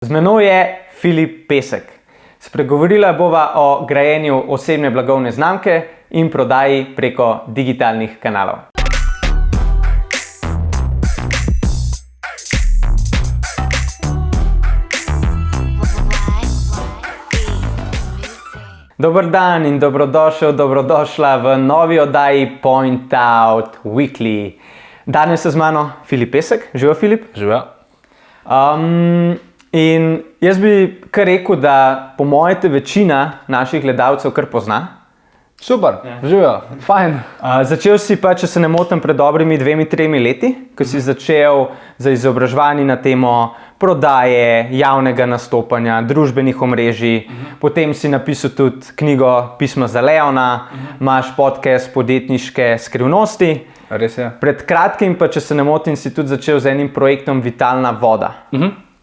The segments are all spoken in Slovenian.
Z menoj je Filip Pesek. Spregovorila bova o grajenju osebne blagovne znamke in prodaji preko digitalnih kanalov. Dober dan in dobrodošla v novi oddaji Point Out Weekly. Danes je z mano Filip Pesek. Živijo, Filip? Živijo. In jaz bi kar rekel, da po mojem te večina naših gledalcev kar pozna. Super, živijo, fajn. Začel si pa, če se ne motim, pred dobrimi 2-3 leti, ko si začel za izobraževanje na temo prodaje, javnega nastopanja, družbenih omrežij. Potem si napisal tudi knjigo Pisma za Leona, imaš podcast Podjetniške skrivnosti. Res je. Pred kratkim pa, če se ne motim, si tudi začel z enim projektom Vitalna voda.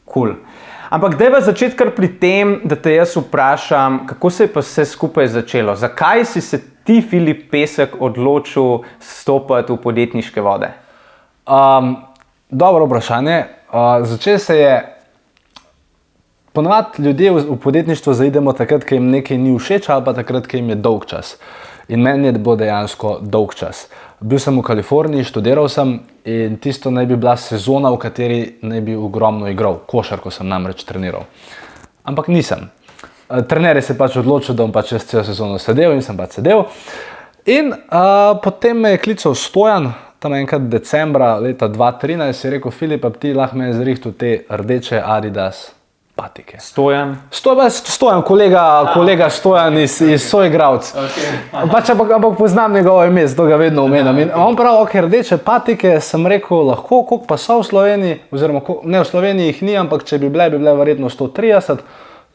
Cool. Ampak dajva začeti kar pri tem, da te jaz vprašam, kako se je pa vse skupaj začelo? Zakaj si se ti, Filip Pesek, odločil stopiti v podjetniške vode? Dobro vprašanje. Začel se je, ponavadi ljudje v podjetništvo zaidemo takrat, ko jim nekaj ni všeč ali pa takrat, ko jim je dolg čas. In meni je bilo dejansko dolg čas. Bil sem v Kaliforniji, študiral sem in tisto naj bi bila sezona, v kateri naj bi ogromno igral. Košarko sem namreč treniral. Ampak nisem. Trener je se pač odločil, da bom pač čez celo sezono sedel in sem pač sedel. In potem me je klical Stojan, tam enkrat decembra leta 2013, je rekel: Filip, ti lahko meni zrihtal te rdeče Adidas patike. Stojan? Stojan, kolega Stojan iz soigralc. Pač ampak poznam njegovo ime, zato ga vedno omenjam. In on pravi, ok, rdeče patike, sem rekel, lahko, koliko pa so v Sloveniji, oziroma ne, v Sloveniji jih ni, ampak če bi bile verjetno 130.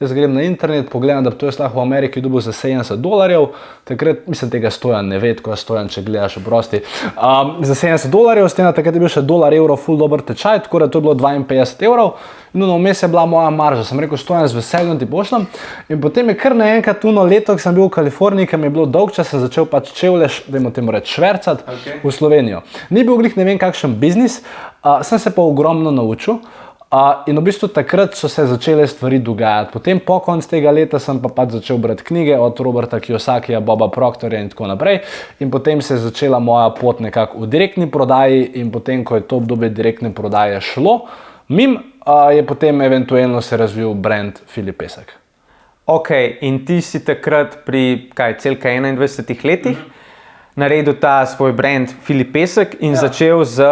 Jaz grem na internet, pogledam, da to jaz lahko v Ameriki dobil za $70. Takrat, mislim, tega Stojan ne ve, tako Stojan, če gledaš, oprosti. Za $70, s tem takrat je bil še $1 ful dober tečaj, tako da to je bilo €52. No, vmes je bila moja marža. Sem rekel, Stojan, z veseljem ti pošljem. In potem je kar naenkrat tuno leto, ko sem bil v Kaliforniji, ker mi je bilo dolg čas, sem začel pač čevlje, dajmo temu reči, švercati v Slovenijo. Ni bil glih ne vem kakšen biznis, sem se pa ogromno naučil. In v bistvu takrat so se začele stvari dogajati. Potem po koncu tega leta sem pa pač začel brati knjige od Roberta Kiyosakija, Boba Proctorja in tako naprej. In potem se je začela moja pot nekako v direktni prodaji in potem, ko je to obdobje direktne prodaje šlo, je potem eventualno se razvil brand Filip Pesek. Ok, in ti si takrat pri celka 21 letih naredil ta svoj brand Filip Pesek in začel z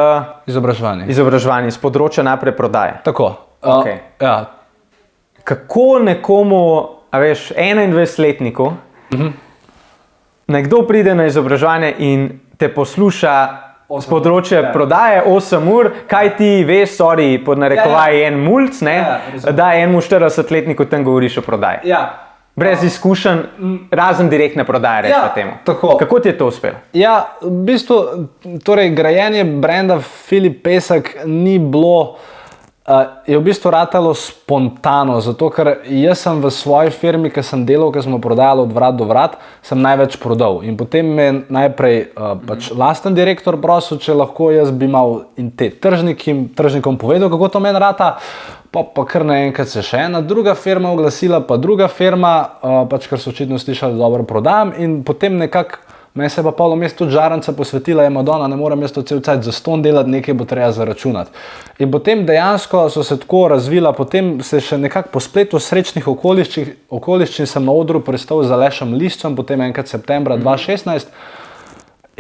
izobraževanjem z področja naprej prodaje. Tako. Okay. Kako nekomu, 21-letniku, nekdo pride na izobraževanje in te posluša z področja prodaje 8 ur, kaj ti veš, pod narekovaj en mulc, da enemu 40-letniku tam govoriš o prodaji. Brez izkušenj, razen direktne prodaje, rečemo temu. Tako. Kako ti je to uspelo? Ja, v bistvu, torej grajenje branda Filip Pesek ni bilo, je v bistvu ratalo spontano, zato ker jaz sem v svoji firmi, ki sem delal, ki smo prodajali od vrat do vrat, sem največ prodal. In potem me najprej pač lasten direktor prosil, če lahko jaz bi mal in te tržnikom povedal, kako to meni rata. Pa kar naenkrat se še ena druga firma oglasila, pa druga firma, pač ker so očitno slišali, da dobro prodajam. In potem nekako, meni se je pa polo mesto tudi žaranca posvetila, je Madonna, ne morem jaz to cel cajt zastonj delati, nekaj bo treba zaračunati. In potem dejansko so se tako razvila, potem se še nekako po spletu srečnih okoliščin sem na odru prestal z Alešem Liscem, potem enkrat septembra 2016.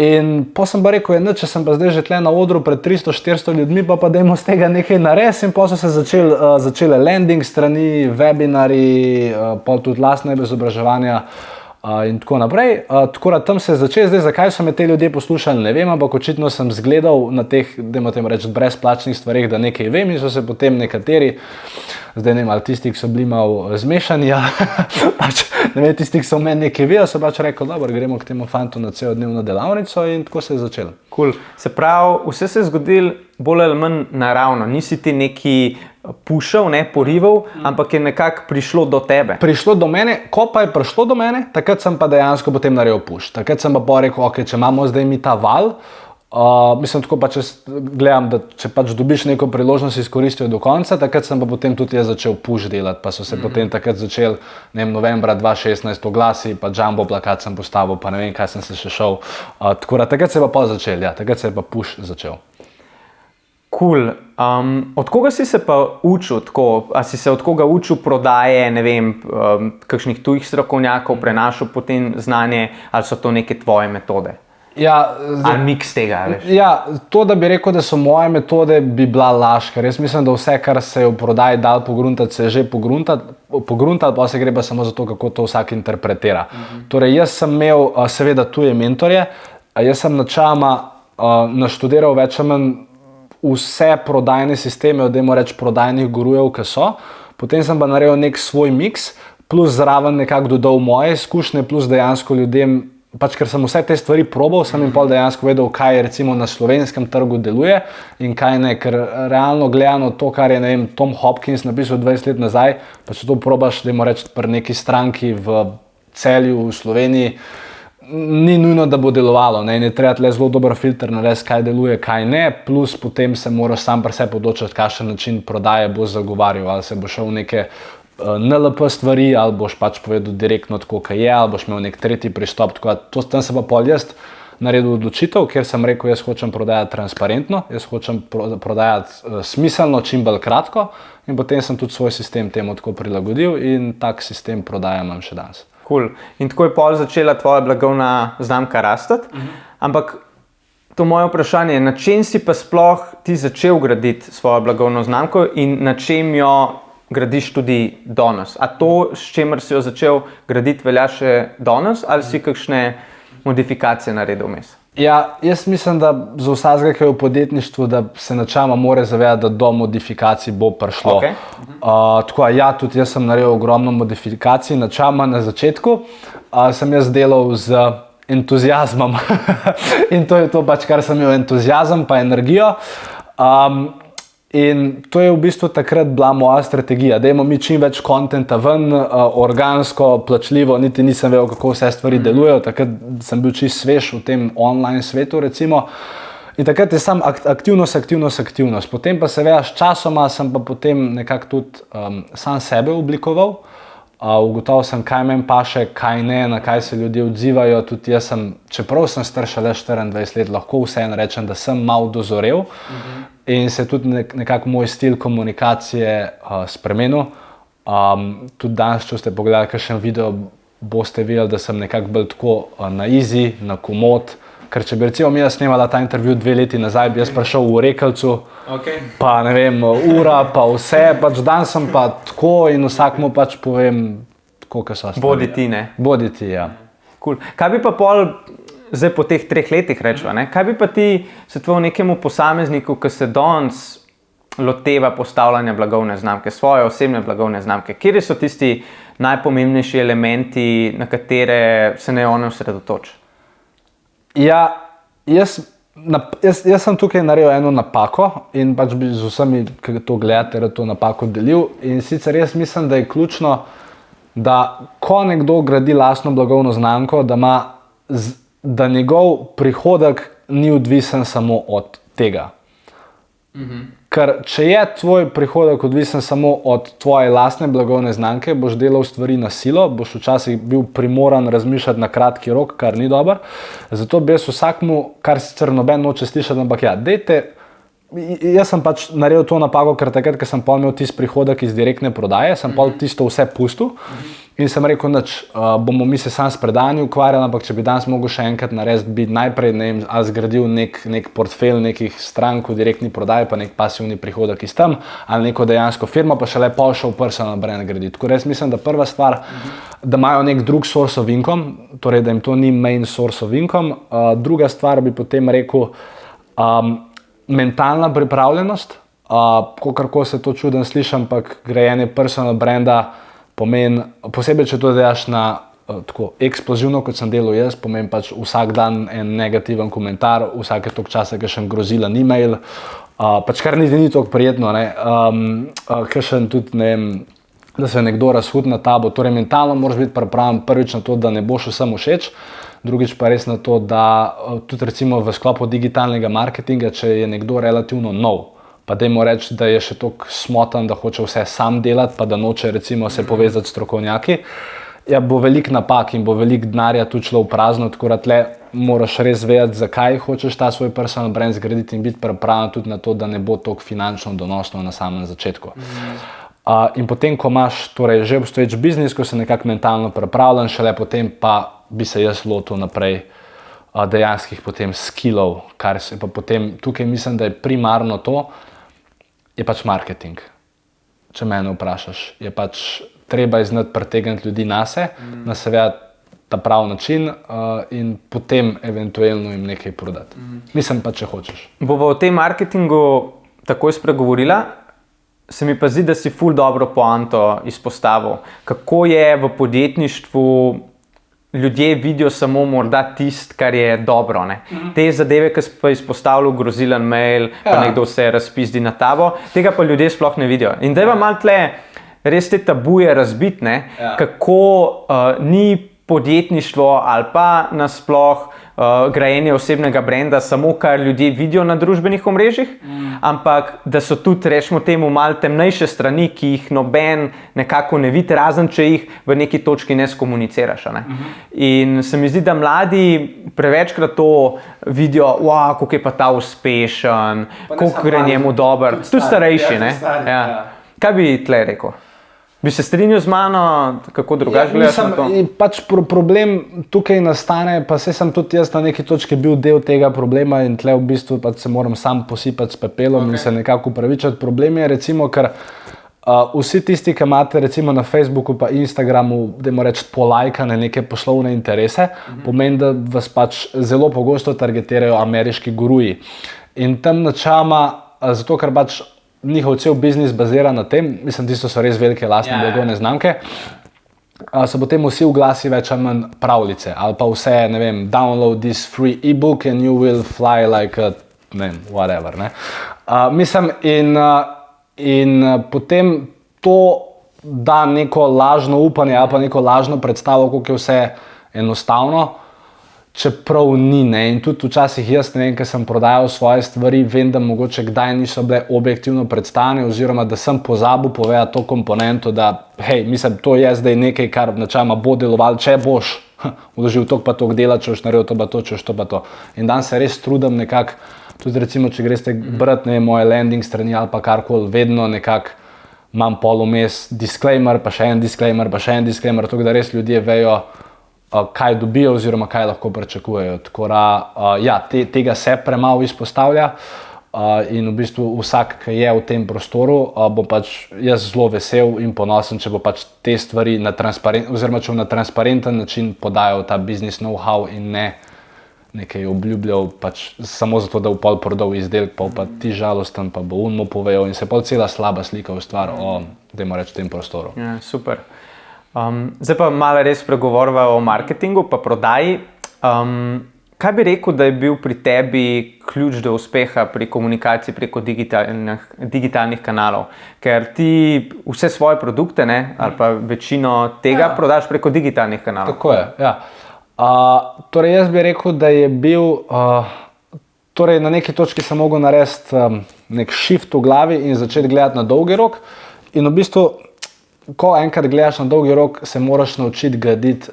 In po sem pa rekel, če sem pa zdaj že tle na odru pred 300-400 ljudmi, pa dajmo z tega nekaj narediti. In potem so se začele landing strani, webinari, pol tudi lastne izobraževanja in tako naprej. Tako da tam se je začelo, zdaj zakaj so me te ljudje poslušali, ne vem, ampak očitno sem zgledal na teh, dajmo temu reči, brezplačnih stvarih, da nekaj vem, in so se potem nekateri, zdaj ne vem, ali tisti, ki so bili malo zmešani, pač ne vem, tisti, ki so v meni nekaj vedeli, so pač rekli, dobro, gremo k temu fantu na celodnevno delavnico in tako se je začelo. Cool. Se pravi, vse se je zgodilo bolj ali manj naravno, nisi ti neki pušal, porival, ampak je nekako prišlo do tebe. Prišlo do mene, ko pa je prišlo do mene, takrat sem pa dejansko potem naredil puš. Takrat sem pa rekel, ok, če imamo zdaj mi ta val, Mislim, tako pač gledam, da če pač dobiš neko priložnost, izkoristijo do konca, takrat sem pa potem tudi jaz začel push delati, pa so se potem takrat začel, ne vem, novembra 2016 oglasi, pa jumbo plakat sem postavil, pa ne vem, kaj sem se še šel. Tako da takrat se je pa začel, ja, takrat se je pa push začel. Cool. Od koga si se pa učil tako? A si se od koga učil prodaje, ne vem, kakšnih tujih strokovnjakov, prenašal potem znanje, ali so to neke tvoje metode? Ja, ali miks tega, veš? Ja, to, da bi rekel, da so moje metode, bi bila laž, ker jaz mislim, da vse, kar se je v prodaji dal pogruntati, se je že pogruntati, pa se gre pa samo za to, kako to vsak interpretira. Torej, jaz sem imel seveda tuje mentorje, jaz sem načeloma naštudiral več ali manj vse prodajne sisteme, dajmo reči prodajnih gurujev, ki so, potem sem pa naredil nek svoj miks, plus zraven nekako dodal moje izkušnje, plus dejansko ljudem, pač ker sem vse te stvari probal, sem jim pol dejansko vedel, kaj recimo na slovenskem trgu deluje in kaj ne, ker realno gledano to, kar je, ne vem, Tom Hopkins napisal 20 let nazaj, pa če to probaš, dajmo reči, pri neki stranki v Celju, v Sloveniji, ni nujno, da bo delovalo, ne, in je treba tle zelo dober filter narediti, kaj deluje, kaj ne, plus potem se moraš sam pri sebi odločiti, kakšen način prodaje boš zagovarjal, ali se bo šel v neke NLP stvari, ali boš pač povedal direktno tako, kaj je, ali boš imel nek tretji pristop, tako da tam sem pa pol jaz naredil odločitev, kjer sem rekel, jaz hočem prodajati transparentno, jaz hočem prodajati smiselno, čim bolj kratko, in potem sem tudi svoj sistem temu tako prilagodil in tak sistem prodaje imam še danes. Cool. In tako je pol začela tvoja blagovna znamka rastati, ampak to moje vprašanje je, na čem si pa sploh ti začel graditi svojo blagovno znamko in na čem jo gradiš tudi danes? A to, s čemer si jo začel graditi, velja še danes ali si kakšne modifikacije naredil vmes? Ja, jaz mislim, da za vsakega, ki je v podjetništvu, da se načeloma mora zavedati, da do modifikacij bo prišlo. Okay. Tako, ja, tudi jaz sem naredil ogromno modifikacij. Načeloma na začetku sem jaz delal z entuziazmom in to je to pač, kar sem imel, entuziazem pa energijo. In to je v bistvu takrat bila moja strategija, dajmo mi čim več kontenta ven, organsko, plačljivo, niti nisem vedel, kako vse stvari delujejo, takrat sem bil čisto svež v tem online svetu recimo. In takrat je sam aktivnost. Potem pa seveda s časoma sem pa potem nekako tudi sam sebe oblikoval. Ugotovil sem, kaj meni paše, kaj ne, na kaj se ljudje odzivajo. Tudi jaz sem, čeprav sem star šele 24 let, lahko vseeno rečem, da sem malo dozorel. In se je tudi nekako moj stil komunikacije spremenil. Tudi danes, če ste pogledali kakšen video, boste videli, da sem nekako bolj tako na easy, na komod. Ker če bi recimo mi snemala ta intervju 2 leti nazaj, bi jaz prišel v Rekelcu, pa ne vem, ura, pa vse, pač dan sem pa tako in vsakmu pač povem, tako, kaj so stvari. Bodi ti, ne? Bodi ti, ja. Cool. Kaj bi pa pol, zdaj po teh 3 letih rečeva, ne? Kaj bi pa ti svetoval nekemu posamezniku, ki se danes loteva postavljanja blagovne znamke, svoje osebne blagovne znamke? Kateri so tisti najpomembnejši elementi, na katere se naj on osredotoči? Ja, jaz sem tukaj naredil eno napako in pač bi z vsemi, ki to gledate, to napako delil. In sicer jaz mislim, da je ključno, da ko nekdo gradi lastno blagovno znamko, da njegov prihodek ni odvisen samo od tega. Ker če je tvoj prihodek odvisen samo od tvoje lastne blagovne znamke, boš delal stvari na silo, boš včasih bil primoran razmišljati na kratki rok, kar ni dobro. Zato bi jaz vsakmu, kar sicer noben noče slišati, ampak ja, jaz sem pač naredil to napako, ker takrat, ker sem pol imel tisti prihodek iz direktne prodaje, sem pol tisto vse pustil in sem rekel, nič, bomo mi se sam s predanjem ukvarjali, ampak če bi danes mogel še enkrat narediti, bi najprej ali zgradil nek portfelj nekih strank v direktni prodaji, pa nek pasivni prihodek iz tam, ali neko dejansko firmo, pa šele pol šel personal brand graditi. Tako res mislim, da prva stvar, da imajo nek drug source of income, torej da jim to ni main source of income. Druga stvar bi potem rekel, mentalna pripravljenost, kakorkoli se to čuden slišim, ampak grajenje personal branda pomeni, posebej če to delaš na tako eksplozivno, kot sem delal jaz, pomeni pač vsak dan en negativen komentar, vsake toliko časa kakšen grozilen e-mail, pač kar ni toliko prijetno, kakšen tudi, ne vem, da se nekdo razhudi na tabo, torej mentalno moraš biti pripravljen prvič na to, da ne boš vsem všeč, drugič pa res na to, da tudi recimo v sklopu digitalnega marketinga, če je nekdo relativno nov, pa dajmo reči, da je še toliko smotan, da hoče vse sam delati, pa da noče recimo se povezati s strokovnjaki, ja, bo veliko napak in bo veliko denarja tudi šlo v prazno, tako da tle moraš res vedeti, zakaj hočeš ta svoj personal brand zgraditi in biti pripravljen tudi na to, da ne bo toliko finančno donosno na samem začetku. In potem, ko imaš torej že obstoječ biznis, ko se nekako mentalno pripravljen, šele potem pa bi se jaz lotil naprej dejanskih potem skillov, kar se pa potem tukaj mislim, da je primarno to, je pač marketing. Če mene vprašaš, je pač treba znati pritegniti ljudi nase, na seveda ta prav način in potem eventualno jim nekaj prodati. Mislim pa, če hočeš. Bova o tem marketingu takoj spregovorila. Se mi pa zdi, da si ful dobro poanto izpostavil. Kako je v podjetništvu ljudje vidijo samo morda tisto, kar je dobro. Ne? Te zadeve, ki si pa izpostavljal, grozilen mail, pa nekdo se razpizdi na tabo, tega pa ljudje sploh ne vidijo. In da je malo tle res te tabuje razbiti, kako ni podjetništvo ali pa nasploh grajenje osebnega brenda samo kar ljudje vidijo na družbenih omrežjih, ampak da so tudi, rečemo temu, malo temnejše strani, ki jih noben nekako ne vidi, razen če jih v neki točki ne skomuniciraš. Ne? In se mi zdi, da mladi prevečkrat to vidijo, wow, kako je pa ta uspešen, koliko gre njemu dobro, tudi starejši. Ja. Kaj bi tle rekel? Bi se strinjal z mano, kako drugače gledaš na to? Pač problem tukaj nastane, pa saj sem tudi jaz na neki točki bil del tega problema in tle v bistvu pač se moram sam posipati s pepelom in se nekako upravičati. Problem je recimo, ker vsi tisti, ki imate recimo na Facebooku pa Instagramu, dajmo reči, polajkane neke poslovne interese, pomeni, da vas pač zelo pogosto targetirajo ameriški guruji. In tam načama, zato ker pač njihov cel biznis bazira na tem, mislim, tisto so res velike lastne blagovne znamke, so potem vsi oglasi več ali manj pravljice, ali pa vse, ne vem, download this free e-book and you will fly like a, ne vem, whatever, ne. Mislim, in potem to da neko lažno upanje ali pa neko lažno predstavo, koliko je vse enostavno, čeprav ni, ne, in tudi včasih jaz, ne vem, ker sem prodajal svoje stvari, vem, da mogoče kdaj niso bile objektivno predstavljene, oziroma da sem pozabil povedati to komponento, da, hej, mislim, to je zdaj nekaj, kar načeloma bo delovalo, če boš vložil toliko pa toliko dela, če boš naredil to pa to, če boš to pa to. In danes se res trudim nekako, tudi recimo, če greste brati, ne, moje landing strani ali pa karkoli, vedno nekako imam polomes disclaimer, pa še en disclaimer, pa še en disclaimer, tako da res ljudje vejo, kaj dobijo oziroma kaj lahko pričakujejo. Tako da, ja, tega se premalo izpostavlja in v bistvu vsak, ki je v tem prostoru, bo pač jaz zelo vesel in ponosen, če bo pač te stvari na transparenten način podajal ta business know-how in ne nekaj obljubljal pač samo zato, da bo pol prodal izdelek, pa ti žalosten, pa bo on mu povedal in se pol cela slaba slika ustvari o, dajmo reči, tem prostoru. Ja, super. Zdaj pa malo res pregovoriva o marketingu pa prodaji. Kaj bi rekel, da je bil pri tebi ključ do uspeha pri komunikaciji preko digitalnih kanalov? Ker ti vse svoje produkte, ne, ali pa večino tega prodaš preko digitalnih kanalov. Tako je, ja. Torej jaz bi rekel, da je bil, torej na neki točki sem mogel narediti nek shift v glavi in začeti gledati na dolgi rok in v bistvu ko enkrat gledaš na dolgi rok, se moraš naučiti graditi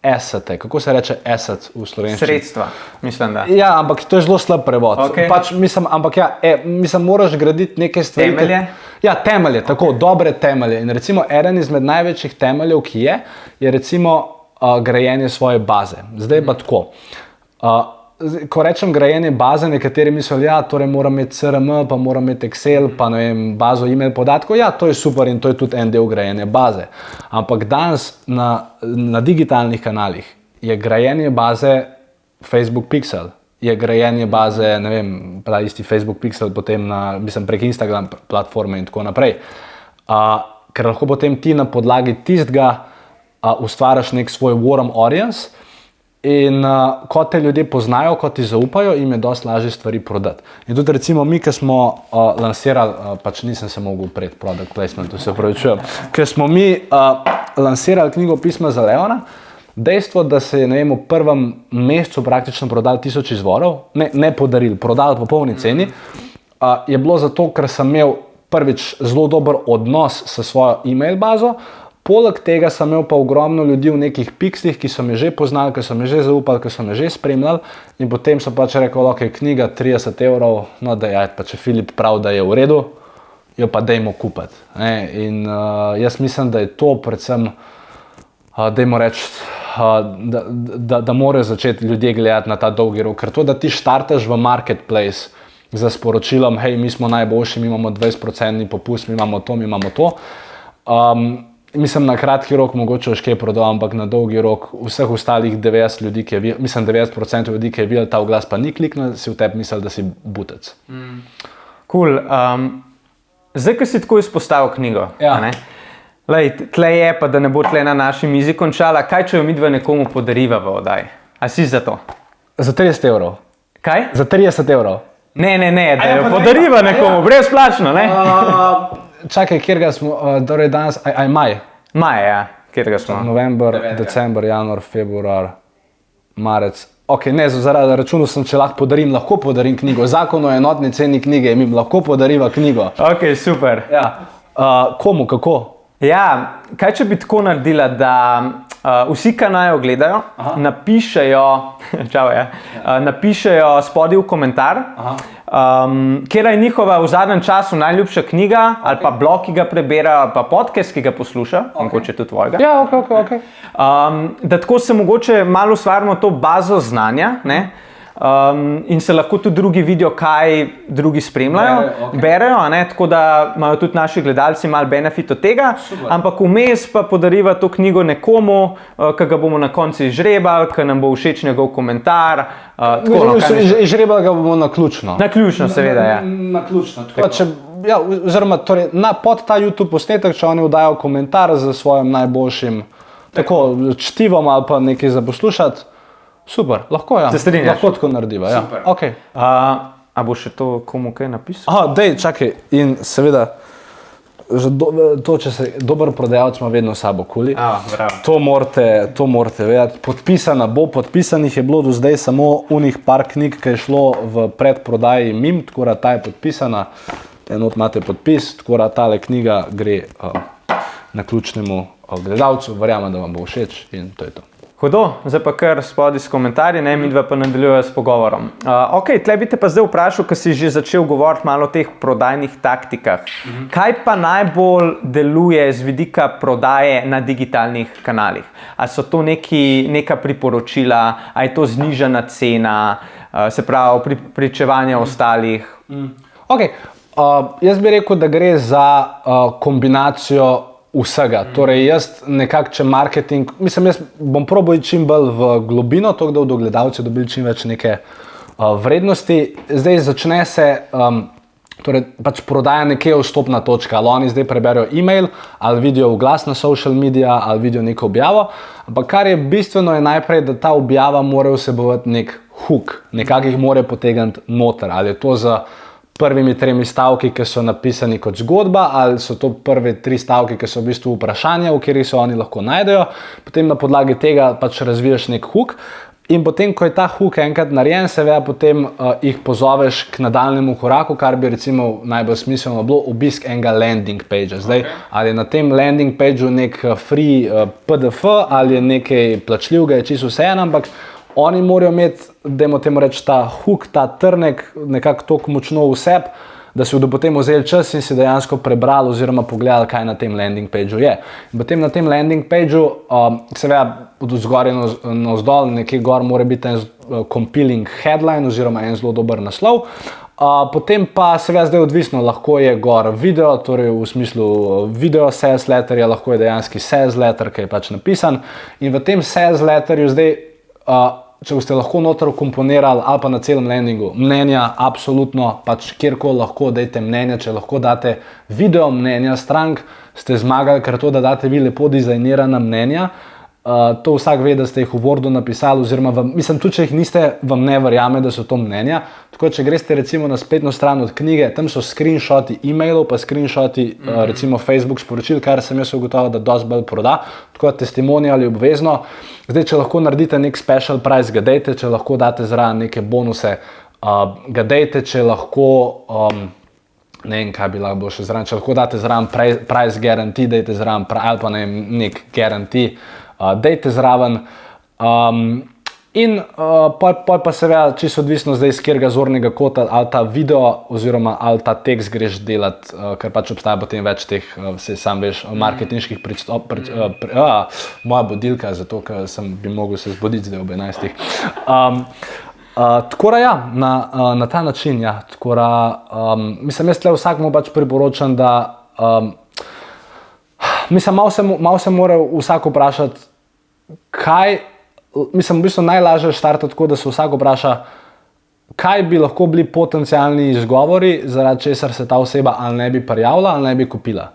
assete. Kako se reče asset v slovenščini? Sredstva, mislim, da. Ja, ampak to je zelo slab prevod. Okay. Pač, ampak ja, moraš graditi neke stvari. Temelje? Ja, temelje, tako, dobre temelje. In recimo, eden izmed največjih temeljev, ki je recimo grajenje svoje baze. Zdaj pa tako. Ko rečem grajenje baze, nekateri mislijo, ja, torej moram imeti CRM, pa moram imeti Excel, pa ne vem, bazo e-mail podatkov, ja, to je super in to je tudi en del grajenja baze. Ampak danes na digitalnih kanalih je grajenje baze Facebook Pixel, je grajenje baze, ne vem, pa isti Facebook Pixel potem prek Instagram platforme in tako naprej. Ker lahko potem ti na podlagi tistega ustvariš nek svoj warm audience, in ko te ljudje poznajo, ko ti zaupajo, jim je dosti lažje stvari prodati. In tudi recimo mi, ki smo lansirali, pač nisem se mogel pred product placementu, se opravičujem, ker smo mi lansirali knjigo Pisma za Leona, Dejstvo, da se je v prvem mesecu praktično prodal 1000 izvorov, ne podaril, prodal po polni ceni, je bilo zato, ker sem imel prvič zelo dober odnos s svojo e-mail bazo, poleg tega sem imel pa ogromno ljudi v nekih pixlih, ki so me že poznali, ki so me že zaupali, ki so me že spremljali in potem so pač rekel, ok, knjiga 30 €, no da je, pa če Filip prav, da je v redu, jo pa dajmo kupiti. In jaz mislim, da je to predvsem, dajmo reči, da morajo začeti ljudje gledati na ta dolgi rok. Ker to, da ti štartaš v marketplace za sporočilom, hej, mi smo najboljši, mi imamo 20% popust, mi imamo to. Mislim, na kratki rok mogoče še kaj prodal, ampak na dolgi rok vseh ostalih 90 ljudi, 90% ljudi, ki je videl ta oglas, pa ni kliknil, si v tebi mislil, da si butec. Cool. Zdaj, ko si tako izpostavil knjigo, tle je, pa da ne bo tle na naši mizi končala, kaj če jo midva nekomu podariva v oddaji? A si za to? Za 30 €. Kaj? Za 30 €. Ne, da jo podariva nekomu, brezplačno, ne? Čakaj, kjer ga smo, torej danes, maj? Maj, ja, kjer ga smo? November, december, januar, februar, marec. Ok, ne, zaradi računov sem, če lahko podarim knjigo. Zakon o enotni ceni knjige, mi lahko podariva knjigo. Ok, super. Ja. Komu, kako? Ja, kaj če bi tako naredila, da vsi, ki naj jo gledajo, napišejo spodaj v komentar, kera je njihova v zadnjem času najljubša knjiga, ali pa blog, ki ga preberajo, ali pa podcast, ki ga posluša, mogoče tudi tvojega. Ja, ok. Da tako se mogoče malo ustvarimo to bazo znanja, ne? In se lahko tudi drugi vidijo, kaj drugi spremljajo, berejo, tako da imajo tudi naši gledalci malo benefit od tega, ampak vmes pa podariva to knjigo nekomu, ki ga bomo na koncu izžrebali, ki nam bo všeč njegov komentar. Izžrebali ga bomo naključno. Naključno, seveda, ja. Naključno. Oziroma, pod ta YouTube posnetek, če oni vdajo komentar z svojim najboljšim čtivom ali pa nekaj za poslušati, super, lahko, ja. Se strinjaš? Lahko tako narediva, ja. Super. Ok. A bo še to komu kaj napisal? Dej, čakaj, in seveda, to, če se dober prodajalec ima vedno sabo kuli. To morate vedeti. Podpisanih je bilo do zdaj samo unih par knjig, ki je šlo v predprodaji mim, tako da ta je podpisana, enot imate podpis, tako da tale knjiga gre naključnemu gledalcu, verjamem, da vam bo všeč in to je to. Hudo, zdaj pa kar spodaj s komentarji, midva pa nadaljuje s pogovorom. Ok, tle bi te pa zdaj vprašal, ker si že začel govoriti malo o teh prodajnih taktikah. Kaj pa najbolj deluje z vidika prodaje na digitalnih kanalih? A so to neka priporočila, a je to znižana cena, se pravi pričevanje ostalih? Ok, jaz bi rekel, da gre za kombinacijo vsega. Torej, jaz nekako, če marketing, jaz bom probal čim bolj v globino, tako da bodo gledalci dobili čim več neke vrednosti. Zdaj začne se, torej pač prodaja nekje vstopna točka, ali oni zdaj preberijo e-mail, ali vidijo oglas na social media, ali vidijo neko objavo, ampak kar je bistveno je najprej, da ta objava mora vsebovati nek hook, nekako jih mora potegniti noter, ali je to za prvimi 3 stavki, ki so napisani kot zgodba, ali so to prve 3 stavki, ki so v bistvu vprašanja, v kateri se oni lahko najdejo. Potem na podlagi tega pač razviješ nek hook in potem, ko je ta hook enkrat narejen, seveda potem jih pozoveš k nadaljnjemu koraku, kar bi recimo najbolj smiselno bilo obisk enega landing pagea. Zdaj, ali je na tem landing pageu nek free PDF, ali je nekaj plačljivega, je čisto vseeno, ampak oni morajo imeti, dajmo temu reči, ta hook, ta trnek nekako toliko močno v sebi, da si bodo potem vzeli čas in si dejansko prebrali oziroma pogledali, kaj na tem landing pageu je. In potem na tem landing pageu, seveda od zgoraj navzdol, nekje gor mora biti en compelling headline oziroma en zelo dober naslov. Potem pa seveda zdaj odvisno, lahko je gor video, torej v smislu video sales letterja, lahko je dejanski sales letter, ki je pač napisan. In v tem sales letterju zdaj, če boste lahko noter komponirali ali pa na celem landingu mnenja, absolutno, pač kjerkoli lahko dajte mnenja, če lahko date video mnenja strank, ste zmagali, ker to, da date vi lepo dizajnirana mnenja, to vsak ve, da ste jih v Wordu napisali, oziroma mislim, tudi če jih niste, vam ne verjame, da so to mnenja. Tako, če greste recimo na spletno stran od knjige, tam so screenshoti e-mailov, pa screenshoti recimo Facebook sporočil, kar sem jaz ugotovil, da dosti bolj proda, tako da testimonial je obvezno. Zdaj, če lahko naredite nek special price, ga dejte, če lahko date zraven neke bonuse, ga dejte, če lahko, ne vem, kaj bi lahko bilo še zraven, če lahko date zraven price guarantee, dejte zraven, ali pa ne vem, nek guarantee, dejte zraven. In pa seveda, čisto odvisno zdaj iz katerega zornega kota, ali ta video oziroma ali ta tekst greš delati, ker pač obstaja potem več teh, sam veš, marketinških moja budilka, zato ker bi mogel se zbuditi zdaj ob 11. Tako da ja, na ta način, ja, tako da, mislim, jaz tle vsakmu pač priporočam, da, mislim, malo se mora vsak vprašati, mislim, v bistvu najlažje štartati tako, da se vsak vpraša, kaj bi lahko bili potencialni izgovori, zaradi česar se ta oseba ali ne bi prijavila ali ne bi kupila.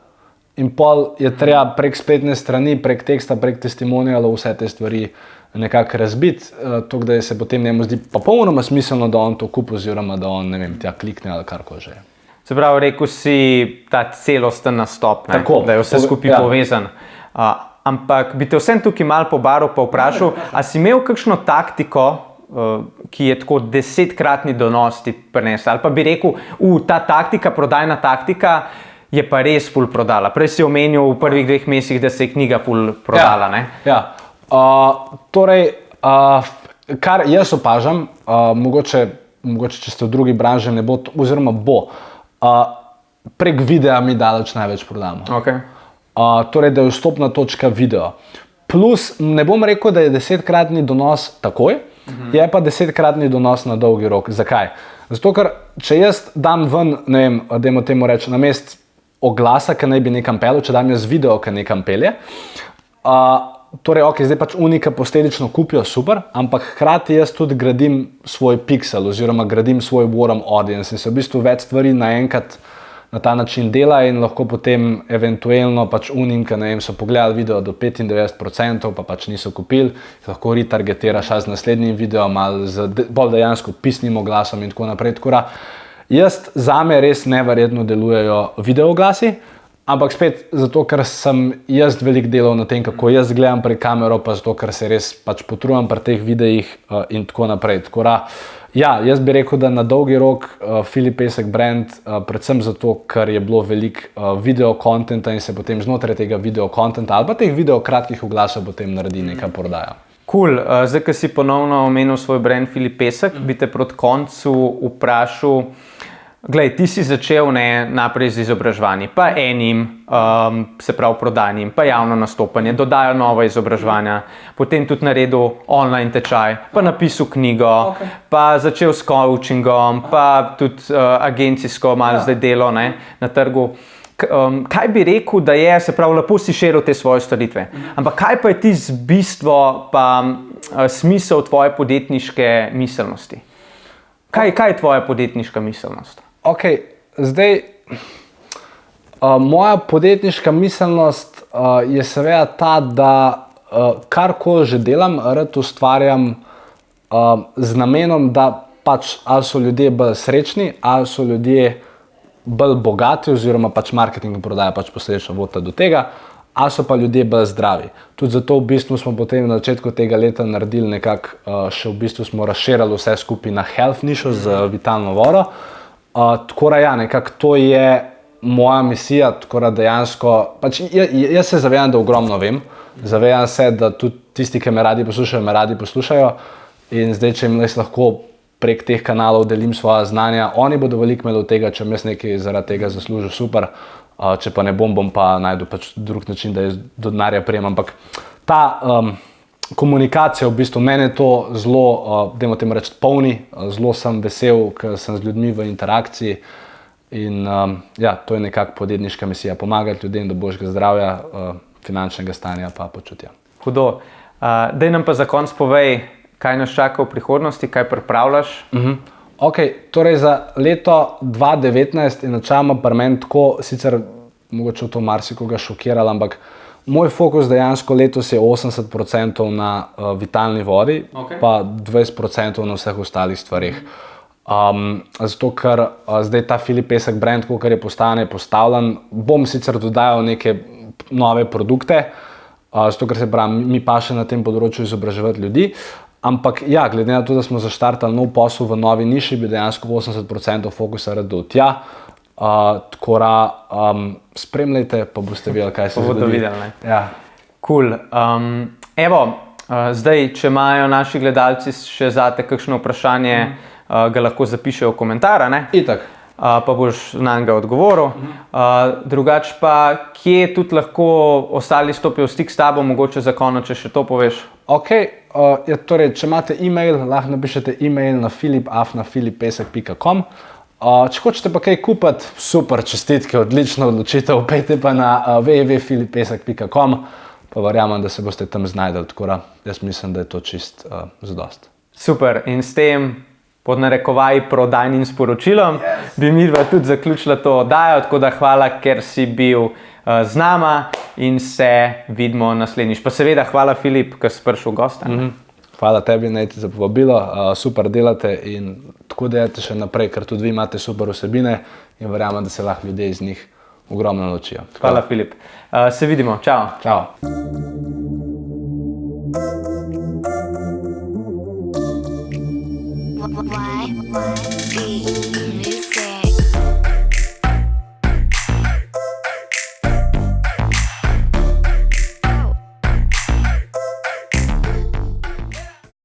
In pol je treba prek spletne strani, prek teksta, prek testimonialov vse te stvari nekako razbiti, tako da se potem njemu zdi popolnoma smiselno, da on to kupi oziroma da on, ne vem, tja klikne ali karkoli že. Se pravi, rekel si ta celosten nastop, ne? Tako, da je vse skupaj povezan. Ampak bi te vsem tukaj malo pobaril pa vprašal, a si imel kakšno taktiko, ki je tako 10-kratni donos ti prinesla? Ali pa bi rekel, ta taktika, prodajna taktika, je pa res ful prodala. Prej si omenil v prvih 2 mesecih, da se je knjiga ful prodala, ne? Ja. Torej, kar jaz opažam, mogoče če ste v drugi branži ne bo, oziroma bo, prek videa mi daleč največ prodamo. Okay. Torej, da je vstopna točka video. Plus, ne bom rekel, da je 10-kratni donos takoj, je pa 10-kratni donos na dolgi rok. Zakaj? Zato, ker če jaz dam ven, ne vem, dajmo temu reči, namest oglasa, ki naj bi nekam pelil, če dam jaz video, ki nekam pelje, torej, ok, zdaj pač unika posledično kupijo, super, ampak hkrati jaz tudi gradim svoj pixel oziroma gradim svoj warm audience in se v bistvu več stvari naenkrat na ta način dela in lahko potem eventualno pač unika, ne vem, so pogledali video do 95%, pa pač niso kupili, lahko retargetiraš z naslednjim videom ali z bolj dejansko pisnim oglasom in tako naprej. Tako da jaz zame res neverjetno delujejo videooglasi, ampak spet zato, ker sem jaz veliko delal na tem, kako jaz gledam prek kamero, pa zato, ker se res pač potrujam pri teh videih in tako naprej. Tako da, ja, jaz bi rekel, da na dolgi rok Filip Pesek brand, predvsem zato, ker je bilo veliko video kontenta in se potem znotraj tega video kontenta ali pa teh video kratkih oglasov potem naredi neka prodaja. Cool. Zdaj, ko si ponovno omenil svoj brand Filip Pesek, bi te proti koncu vprašal, glej, ti si začel naprej z izobraževanji, pa enim, se pravi prodanjem, pa javno nastopanje, dodajo nova izobraževanja, potem tudi naredil online tečaj, pa napisal knjigo, pa začel s coachingom, pa tudi agencijsko malo zdaj delo na trgu. Kaj bi rekel, da je, se pravi, lepo si širil te svoje storitve, ampak kaj pa je tisto bistvo pa smisel tvoje podjetniške miselnosti? Kaj je tvoja podjetniška miselnost? Ok, zdaj, moja podjetniška miselnost je seveda ta, da karkoli že delam, rad ustvarjam z namenom, da pač ali so ljudje bolj srečni, ali so ljudje bolj bogati, oziroma pač marketing in prodaja pač posledično vodi do tega, ali so pa ljudje bolj zdravi. Tudi zato v bistvu smo potem na začetku tega leta naredili nekako, še v bistvu smo razširili vse skupaj na health nišo z vitalno vodo. Tako da ja, nekako to je moja misija, tako da dejansko, pač jaz se zavedam, da ogromno vem, zavedam se, da tudi tisti, ki me radi poslušajo in zdaj, če jim lahko prek teh kanalov delim svoja znanja, oni bodo veliko imeli od tega, če jaz nekaj zaradi tega zaslužil, super, če pa ne bom pa najdu pač drug način, da jaz do denarja prijem, ampak ta komunikacija v bistvu mene to zelo, dajmo temu reči, polni, zelo sem vesel, ker sem z ljudmi v interakciji in ja, to je nekako podjetniška misija, pomagati ljudem do boljšega zdravja, finančnega stanja pa počutja. Hudo. Daj nam pa za konec povej, kaj nas čaka v prihodnosti, kaj pripravljaš? Ok, torej za leto 2019 je načeloma pri meni tako, sicer mogoče to marsikoga šokiralo, ampak Moj fokus dejansko letos je 80% na vitalni vodi, pa 20% na vseh ostalih stvarih. Zato, ker zdaj ta Filip Pesek brand, ko je postavljen, bom sicer dodajal neke nove produkte, zato, ker se pravi, mi pa še na tem področju izobraževati ljudi. Ampak ja, glede na to, da smo zaštartali nov posel v novi niši, bi dejansko 80% fokusa rad dal tja. Tako da spremljajte, pa boste videli, kaj se zgodi. Bodo videli, ne? Ja. Cool. Evo, zdaj, če imajo naši gledalci še zate kakšno vprašanje, ga lahko zapišejo v komentar, ne? Itak. Pa boš na njega odgovoril. Drugač pa, kje tudi lahko ostali stopijo v stik s tabo, mogoče za konec, če še to poveš? Ok, torej, če imate e-mail, lahko napišete e-mail na filip@filipesek.com. Če hočete pa kaj kupiti, super, čestitke, odlična odločitev, pejte pa na www.filipesek.com, pa verjamem, da se boste tam znajdeli, tako da jaz mislim, da je to čist zadost. Super, in s tem pod narekovaji prodajnim sporočilom bi midva tudi zaključila to oddajo, tako da hvala, ker si bil z nama in se vidimo naslednjič. Pa seveda hvala, Filip, ker si prišel v gosta. Hvala tebi, Nejti, za povabilo, super delate in tako delate še naprej, ker tudi vi imate super vsebine in verjamem, da se lahko ljudje iz njih ogromno naučijo. Hvala, Filip. Se vidimo, čao. Čao. Why?